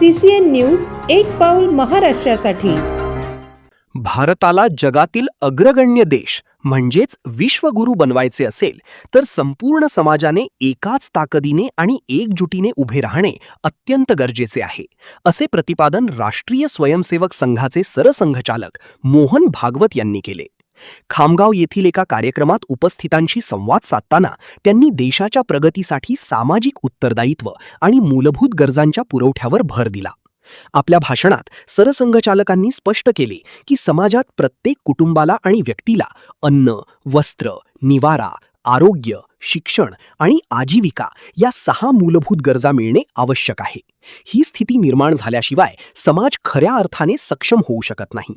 CCN news एक पाऊल महाराष्ट्रासाठी। भारताला जगातील अग्रगण्य देश म्हणजेच विश्वगुरू बनवायचे असेल तर संपूर्ण समाजाने एकाच ताकदीने आणि एकजुटीने उभे राहणे अत्यंत गरजेचे आहे, असे प्रतिपादन राष्ट्रीय स्वयंसेवक संघाचे सरसंघचालक मोहन भागवत यांनी केले। खामगाव येथील एका कार्यक्रमात उपस्थितांशी संवाद साधताना त्यांनी देशाच्या प्रगतीसाठी सामाजिक उत्तरदायित्व आणि मूलभूत गरजांच्या पुरवठ्यावर भर दिला। आपल्या भाषणात सरसंघचालकांनी स्पष्ट केले की समाजात प्रत्येक कुटुंबाला आणि व्यक्तीला अन्न, वस्त्र, निवारा, आरोग्य, शिक्षण आणि आजीविका या 6 मूलभूत गरजा मिळणे आवश्यक आहे। ही स्थिती निर्माण झाल्याशिवाय समाज खऱ्या अर्थाने सक्षम होऊ शकत नाही।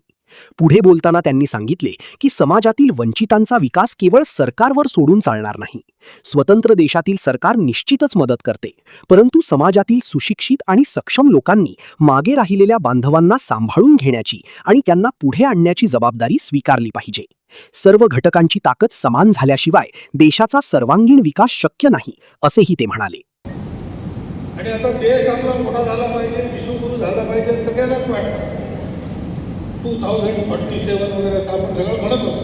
पुढे बोलताना त्यांनी सांगितले की समाजातील वंचितांचा विकास केवळ सरकारवर सोडून चालणार नाही। स्वतंत्र देशातील सरकार निश्चितच मदत करते, परंतु समाजातील सुशिक्षित आणि सक्षम लोकांनी मागे राहिलेल्या बांधवांना सांभाळून घेण्याची आणि त्यांना पुढे आणण्याची जबाबदारी स्वीकारली पाहिजे। सर्व घटकांची ताकद समान झाल्याशिवाय देशाचा सर्वांगीण विकास शक्य नाही, असेही ते म्हणाले। आणि आता देश आपला मोठा झाला पाहिजे, विश्वगुरू झाला पाहिजे, सगळ्यांनाच वाटतं 2047 वगैरे असं आपण सगळं म्हणत होतो।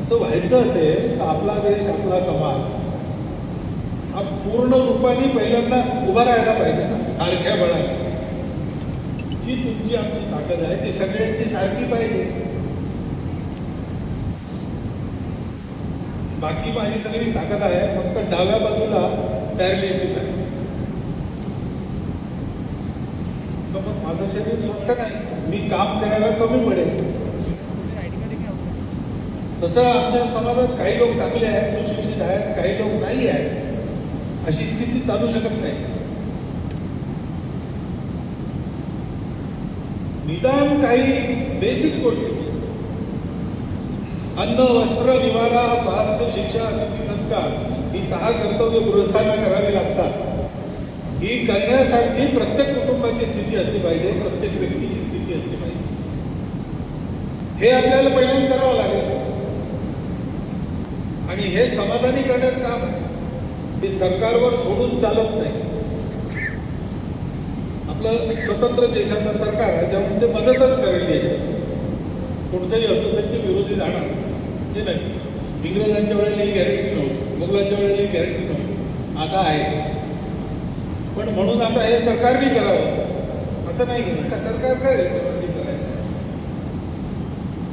असं व्हायचं असेल तर आपला देश, आपला समाज हा पूर्ण रूपाने पहिल्यांदा उभा राहायला पाहिजे ना, सारख्या बळाने। जी तुमची आमची ताकद आहे ती सगळ्यांची सारखी पाहिजे। बाकी माझी सगळी ताकद आहे, फक्त डाव्या बाजूला पॅरालिसिस आहे। माझं शरीर स्वस्थ नाही, मी काम करायला कमी पडेल। तसं आमच्या समाजात काही लोक चांगले आहेत, सुशिक्षित आहेत, काही लोक नाही आहेत, अशी स्थिती चालू शकत नाही। निदान काही बेसिक गोष्टी, अन्न, वस्त्र, निवारा, स्वास्थ्य, शिक्षा, अतिथी सत्कार ही 6 कर्तव्य गृहस्थांना करावी लागतात। ही करण्यासारखी प्रत्येक कुटुंबाची स्थिती असली पाहिजे, प्रत्येक व्यक्तीची स्थिती असली पाहिजे। हे आपल्याला पहिल्यांदा करावं लागेल आणि हे समाधानी करण्याचं काम आहे। हे सरकारवर सोडून चालत नाही। आपलं स्वतंत्र देशाचं सरकार आहे, त्यामुळे ते मदतच करेल। कोणत्याही असलं तरी ते विरोधी राहणार हे नाही। इंग्रजांच्या वेळेला ही गॅरंटी नव्हती, मुघलांच्या वेळेला ही गॅरंटी नव्हती, आता आहे। पण म्हणून आता हे सरकारने करावं असं नाही केलं का, सरकार करेल करायचं,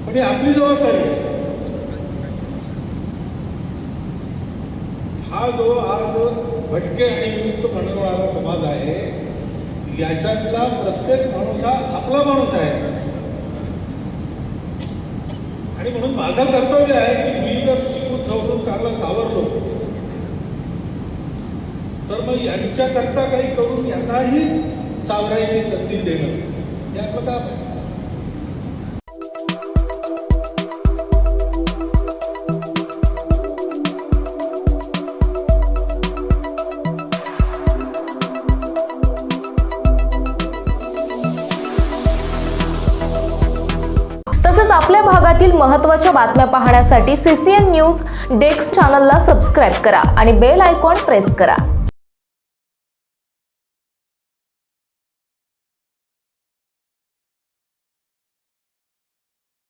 पण ही आपली जबाबदारी आहे। हा जो आज भटके आणि विमुक्त बनवणारा समाज आहे, याच्यातला प्रत्येक माणूस हा आपला माणूस आहे आणि म्हणून माझं कर्तव्य आहे की मी जर शिकून सवरून चांगला सावरलो तर मग यांच्याकरता काही करून यांनाही सावरायची संधी देणं हे आपलं काम आहे। तसेच आपल्या भागातील महत्त्वाच्या बातम्या पाहण्यासाठी CCN न्यूज डेस्क चॅनलला सबस्क्राइब करा आणि बेल आयकॉन प्रेस करा।